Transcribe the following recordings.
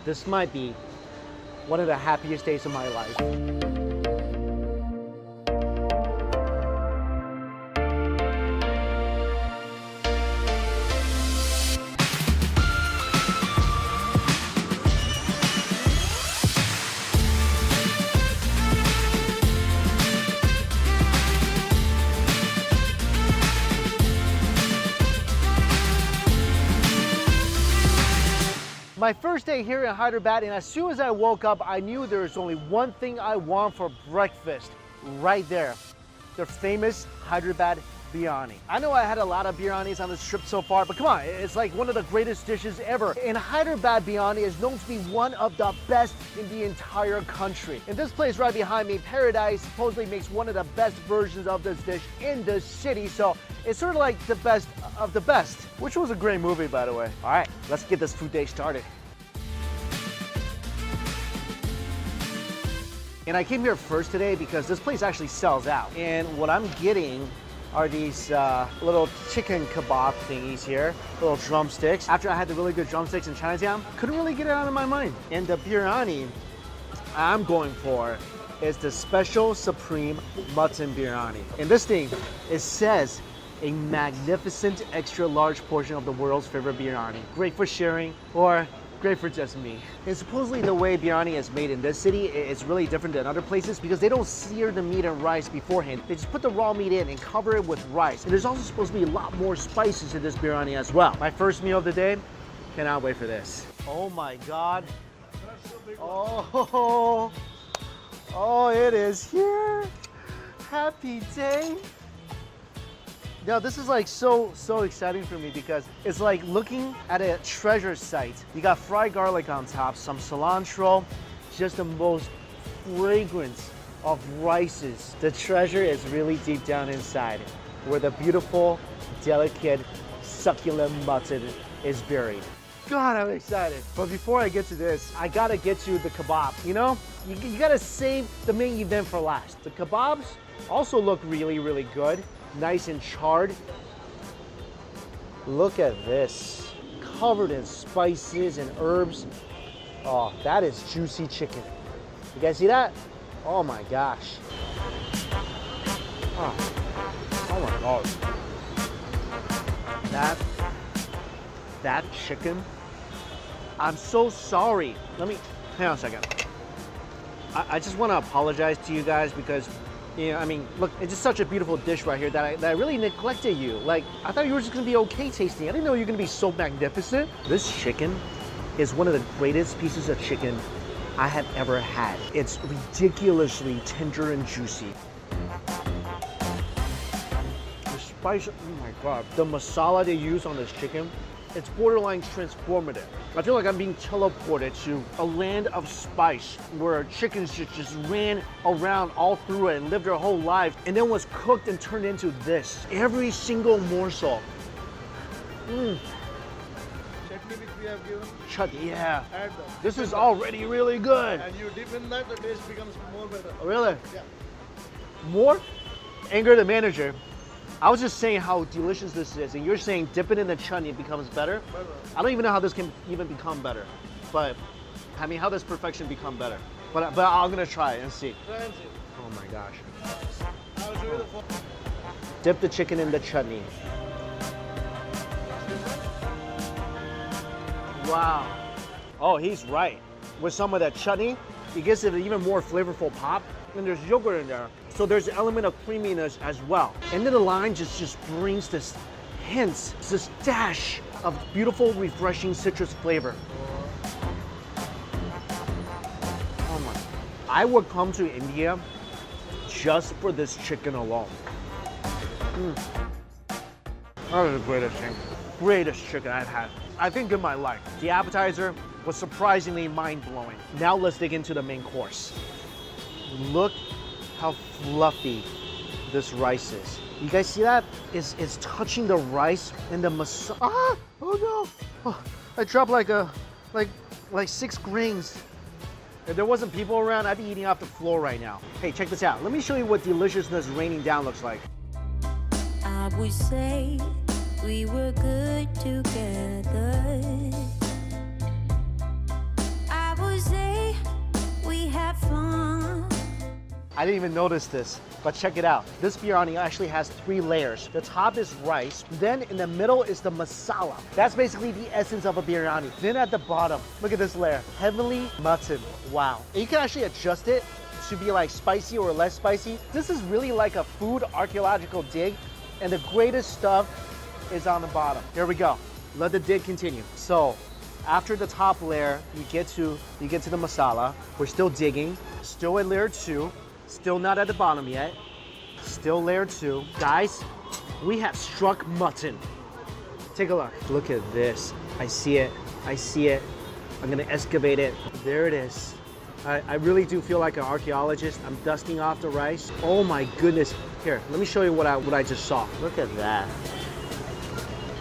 This might be one of the happiest days of my life. My first day here in Hyderabad, and as soon as I woke up, I knew there was only one thing I want for breakfast, right there. The famous Hyderabad biryani. I know I had a lot of biryanis on this trip so far, but come on, it's like one of the greatest dishes ever. And Hyderabad biryani is known to be one of the best in the entire country. And this place right behind me, Paradise, supposedly makes one of the best versions of this dish in the city. So it's sort of like the best of the best, which was a great movie, by the way. All right, let's get this food day started. And I came here first today because this place actually sells out. And what I'm getting are these little chicken kebab thingies here, little drumsticks. After I had the really good drumsticks in Chinatown, couldn't really get it out of my mind. And the biryani I'm going for is the special supreme mutton biryani. And this thing, it says a magnificent extra large portion of the world's favorite biryani. Great for sharing or great for just me. And supposedly the way biryani is made in this city is really different than other places because they don't sear the meat and rice beforehand. They just put the raw meat in and cover it with rice. And there's also supposed to be a lot more spices in this biryani as well. My first meal of the day, cannot wait for this. Oh my God. Oh, it is here. Happy day. Now this is like so exciting for me because it's like looking at a treasure site. You got fried garlic on top, some cilantro, just the most fragrant of rices. The treasure is really deep down inside where the beautiful, delicate, succulent mutton is buried. God, I'm excited. But before I get to this, I gotta get to the kebab. You know, you gotta save the main event for last. The kebabs also look really good. Nice and charred. Look at this. Covered in spices and herbs. Oh, that is juicy chicken. You guys see that? Oh my gosh. Oh my God. That chicken. I'm so sorry. Hang on a second. I just want to apologize to you guys because I mean, look, it's just such a beautiful dish right here that I really neglected you. Like, I thought you were just gonna be okay tasting. I didn't know you were gonna be so magnificent. This chicken is one of the greatest pieces of chicken I have ever had. It's ridiculously tender and juicy. The spice, oh my God. The masala they use on this chicken, it's borderline transformative. I feel like I'm being teleported to a land of spice where chickens just ran around all through it and lived their whole lives and then was cooked and turned into this. Every single morsel. Chutney which we have given. Chutney, yeah. Add This is already really good. and you dip in that, the taste becomes more better. Really? Yeah. More? Anger the manager. I was just saying how delicious this is, and you're saying dip it in the chutney, it becomes better? Better. I don't even know how this can even become better. But, I mean, how does perfection become better? But I'm gonna try it and see. Try and see. Oh my gosh. I'll show you the phone. Dip the chicken in the chutney. Wow. Oh, he's right. With some of that chutney, it gives it an even more flavorful pop. And there's yogurt in there. So there's an element of creaminess as well. And then the lime just brings this hint, this dash of beautiful, refreshing citrus flavor. Oh my. I would come to India just for this chicken alone. That is the greatest chicken I've had, I think, in my life. The appetizer was surprisingly mind-blowing. Now let's dig into the main course. Look how fluffy this rice is. You guys see that? It's touching the rice and the masala. Ah! Oh no! Oh, I dropped like 6 grains. If there wasn't people around, I'd be eating off the floor right now. Hey, check this out. Let me show you what deliciousness raining down looks like. I would say we were good together. I I didn't even notice this, but check it out. This biryani actually has 3 layers. The top is rice, then in the middle is the masala. That's basically the essence of a biryani. Then at the bottom, look at this layer, heavenly mutton. Wow. And you can actually adjust it to be like spicy or less spicy. This is really like a food archaeological dig, and the greatest stuff is on the bottom. Here we go. Let the dig continue. So, after the top layer, you get to the masala. We're still digging. Still at layer 2. Still not at the bottom yet. Still layer 2. Guys, we have struck mutton. Take a look. Look at this. I see it. I see it. I'm gonna excavate it. There it is. I really do feel like an archaeologist. I'm dusting off the rice. Oh my goodness. Here, let me show you what I just saw. Look at that.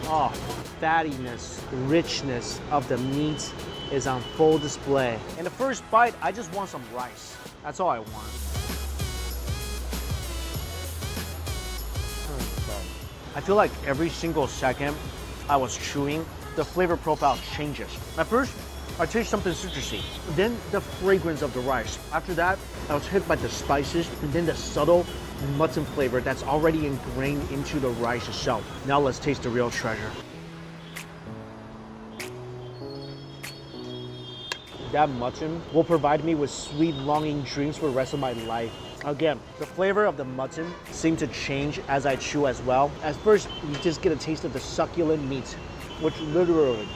Oh, fattiness, richness of the meat is on full display. In the first bite, I just want some rice. That's all I want. I feel like every single second I was chewing, the flavor profile changes. At first, I taste something citrusy, then the fragrance of the rice. After that, I was hit by the spices, and then the subtle mutton flavor that's already ingrained into the rice itself. Now let's taste the real treasure. That mutton will provide me with sweet longing dreams for the rest of my life. Again, the flavor of the mutton seemed to change as I chew as well. At first, you just get a taste of the succulent meat, which literally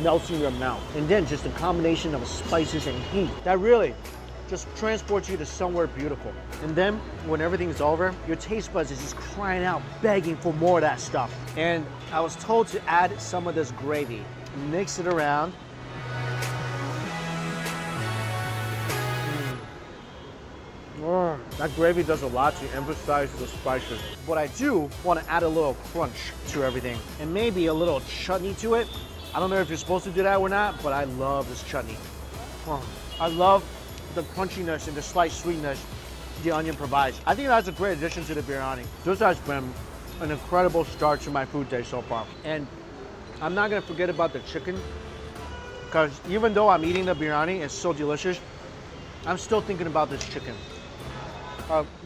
melts in your mouth. And then just a combination of spices and heat that really just transports you to somewhere beautiful. And then when everything's over, your taste buds is just crying out, begging for more of that stuff. And I was told to add some of this gravy, mix it around. That gravy does a lot to emphasize the spices. But I do want to add a little crunch to everything and maybe a little chutney to it. I don't know if you're supposed to do that or not, but I love this chutney. I love the crunchiness and the slight sweetness the onion provides. I think that's a great addition to the biryani. This has been an incredible start to my food day so far. And I'm not gonna forget about the chicken, because even though I'm eating the biryani, it's so delicious, I'm still thinking about this chicken.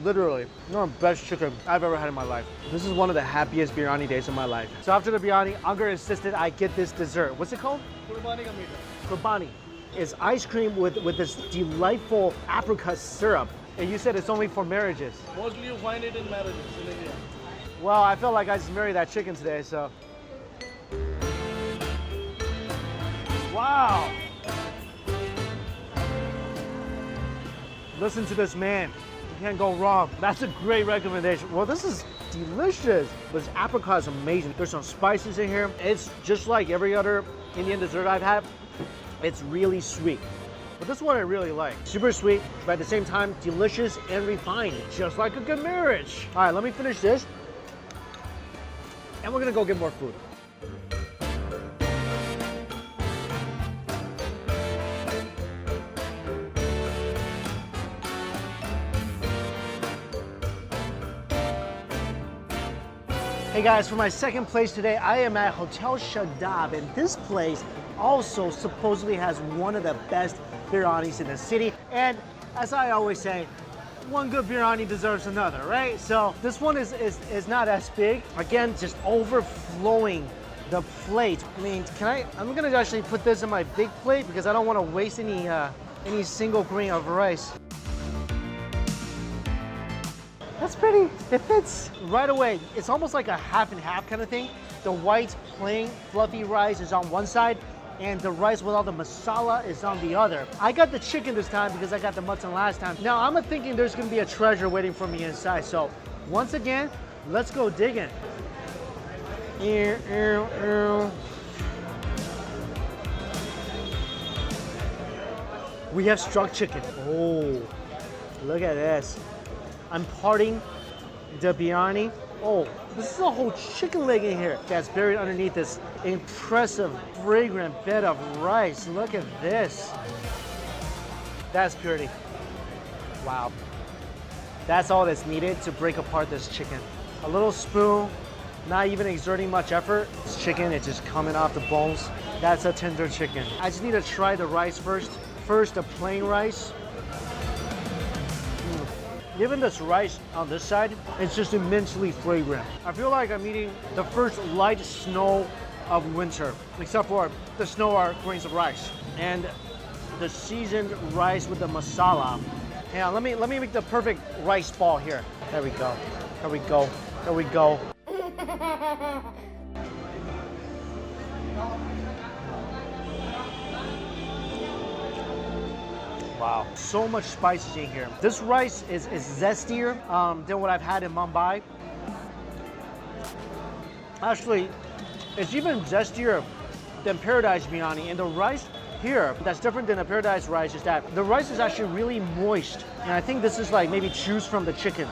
Literally, the best chicken I've ever had in my life. This is one of the happiest biryani days of my life. So after the biryani, Angar insisted I get this dessert. What's it called? Kurbani ka meeta. Kurbani is ice cream with this delightful apricot syrup. And you said it's only for marriages. Mostly you find it in marriages in India. Well, I felt like I just married that chicken today, so. Wow. Listen to this man. You can't go wrong. That's a great recommendation. Well, this is delicious. This apricot is amazing. There's some spices in here. It's just like every other Indian dessert I've had. It's really sweet. But this one I really like. Super sweet, but at the same time, delicious and refined, just like a good marriage. All right, let me finish this. And we're gonna go get more food. Hey guys, for my second place today, I am at Hotel Shadab, and this place also supposedly has one of the best biryanis in the city. And as I always say, one good biryani deserves another, right? So this one is not as big. Again, just overflowing the plate. I mean, I'm gonna actually put this in my big plate because I don't want to waste any single grain of rice. That's pretty, it fits right away. It's almost like a half and half kind of thing. The white, plain, fluffy rice is on one side, and the rice with all the masala is on the other. I got the chicken this time because I got the mutton last time. Now I'm thinking there's gonna be a treasure waiting for me inside. So once again, let's go digging. We have struck chicken. Oh, look at this. I'm parting the biryani. Oh, this is a whole chicken leg in here that's buried underneath this impressive, fragrant bed of rice. Look at this. That's purity. Wow. That's all that's needed to break apart this chicken. A little spoon, not even exerting much effort. This chicken is just coming off the bones. That's a tender chicken. I just need to try the rice first. First, the plain rice. Even this rice on this side, it's just immensely fragrant. I feel like I'm eating the first light snow of winter, except for the snow are grains of rice. And the seasoned rice with the masala. Yeah, let me make the perfect rice ball here. There we go. There we go. There we go. Wow, so much spices in here. This rice is zestier than what I've had in Mumbai. Actually, it's even zestier than Paradise biryani. And the rice here that's different than the Paradise rice is that the rice is actually really moist. And I think this is like maybe juice from the chicken.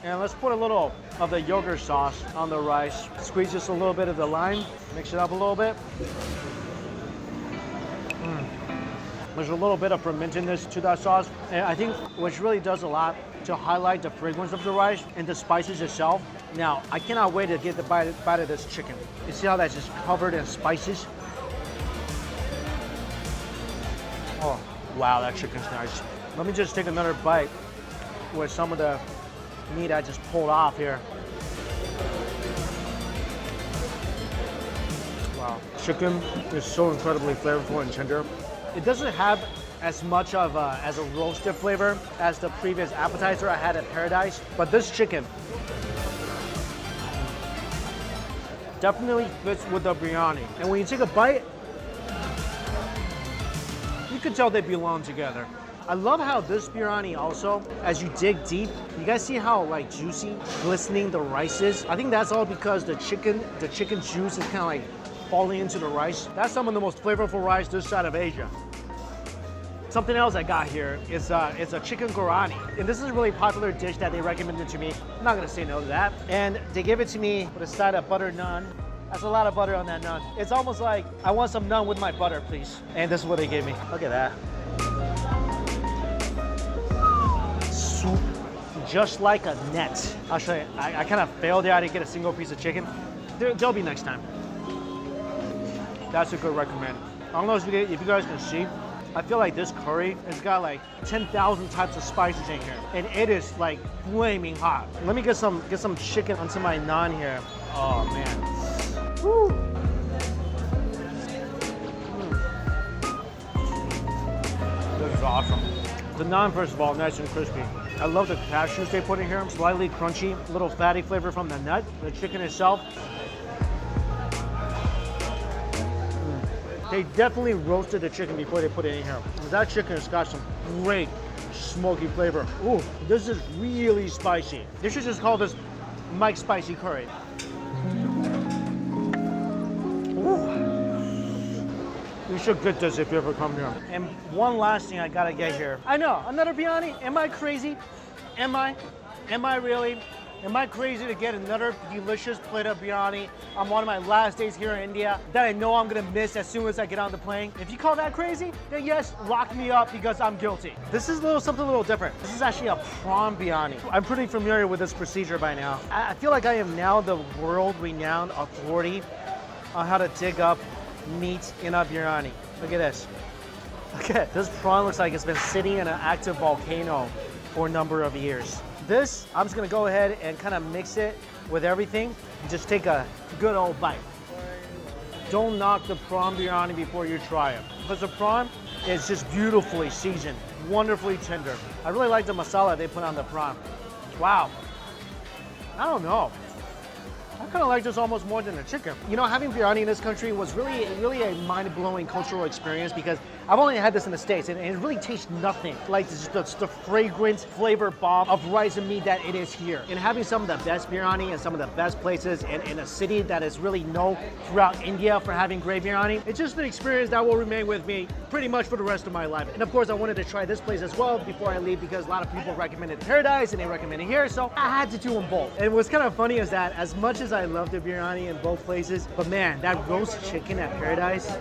And let's put a little of the yogurt sauce on the rice. Squeeze just a little bit of the lime, mix it up a little bit. There's a little bit of fermentedness to that sauce. And I think which really does a lot to highlight the fragrance of the rice and the spices itself. Now, I cannot wait to get the bite of this chicken. You see how that's just covered in spices? Oh, wow, that chicken's nice. Let me just take another bite with some of the meat I just pulled off here. Wow, chicken is so incredibly flavorful and tender. It doesn't have as much of as a roasted flavor as the previous appetizer I had at Paradise, but this chicken definitely fits with the biryani. And when you take a bite, you can tell they belong together. I love how this biryani also, as you dig deep, you guys see how like juicy, glistening the rice is? I think that's all because the chicken juice is kind of like falling into the rice. That's some of the most flavorful rice this side of Asia. Something else I got here is it's a chicken gorani. And this is a really popular dish that they recommended to me. I'm not gonna say no to that. And they give it to me with a side of butter naan. That's a lot of butter on that naan. It's almost like, I want some naan with my butter, please. And this is what they gave me. Look at that. Soup, just like a net. I'll show you. I kind of failed there. I didn't get a single piece of chicken. They'll be next time. That's a good recommend. I don't know if you guys can see, I feel like this curry has got like 10,000 types of spices in here. And it is like flaming hot. Let me get some chicken onto my naan here. Oh man. Woo. This is awesome. The naan, first of all, nice and crispy. I love the cashews they put in here. Slightly crunchy, a little fatty flavor from the nut. The chicken itself. They definitely roasted the chicken before they put it in here. That chicken has got some great smoky flavor. Ooh, this is really spicy. They should just call this Mike's Spicy Curry. Ooh. You should get this if you ever come here. And one last thing I gotta get here. I know, another biryani. Am I crazy? Am I? Am I really? Am I crazy to get another delicious plate of biryani on one of my last days here in India that I know I'm gonna miss as soon as I get on the plane? If you call that crazy, then yes, lock me up because I'm guilty. This is something a little different. This is actually a prawn biryani. I'm pretty familiar with this procedure by now. I feel like I am now the world-renowned authority on how to dig up meat in a biryani. Look at this. Okay, this prawn looks like it's been sitting in an active volcano for a number of years. This, I'm just gonna go ahead and kind of mix it with everything and just take a good old bite. Don't knock the prawn biryani before you try it. Because the prawn is just beautifully seasoned, wonderfully tender. I really like the masala they put on the prawn. Wow. I don't know. I kind of like this almost more than the chicken. You know, having biryani in this country was really a mind-blowing cultural experience because I've only had this in the States and it really tastes nothing like the fragrant flavor bomb of rice and meat that it is here. And having some of the best biryani and some of the best places in a city that is really known throughout India for having great biryani, it's just an experience that will remain with me pretty much for the rest of my life. And of course, I wanted to try this place as well before I leave because a lot of people recommended Paradise and they recommended here, so I had to do them both. And what's kind of funny is that as much as I love the biryani in both places, but man, that roast chicken at Paradise,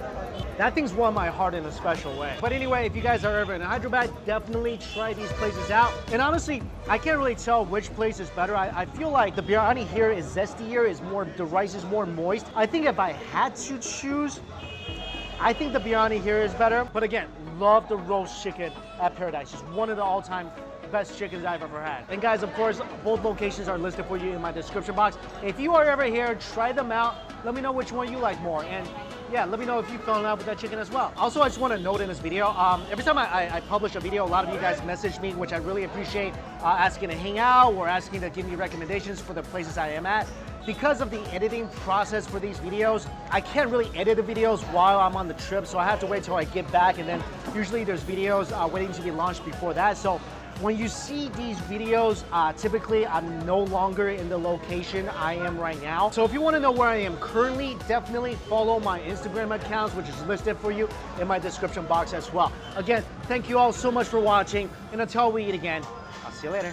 that thing's won my heart in a special way. But anyway, if you guys are ever in Hyderabad, definitely try these places out. And honestly, I can't really tell which place is better. I feel like the biryani here is zestier, the rice is more moist. I think if I had to choose, I think the biryani here is better. But again, love the roast chicken at Paradise. It's one of the all-time best chickens I've ever had. And guys, of course, both locations are listed for you in my description box. If you are ever here, try them out. Let me know which one you like more. And yeah, let me know if you fell in love with that chicken as well. Also, I just want to note in this video, every time I publish a video, a lot of you guys message me, which I really appreciate, asking to hang out or asking to give me recommendations for the places I am at. Because of the editing process for these videos, I can't really edit the videos while I'm on the trip, so I have to wait till I get back, and then usually there's videos waiting to be launched before that. So when you see these videos, typically I'm no longer in the location I am right now. So if you want to know where I am currently, definitely follow my Instagram accounts, which is listed for you in my description box as well. Again, thank you all so much for watching, and until we eat again, I'll see you later.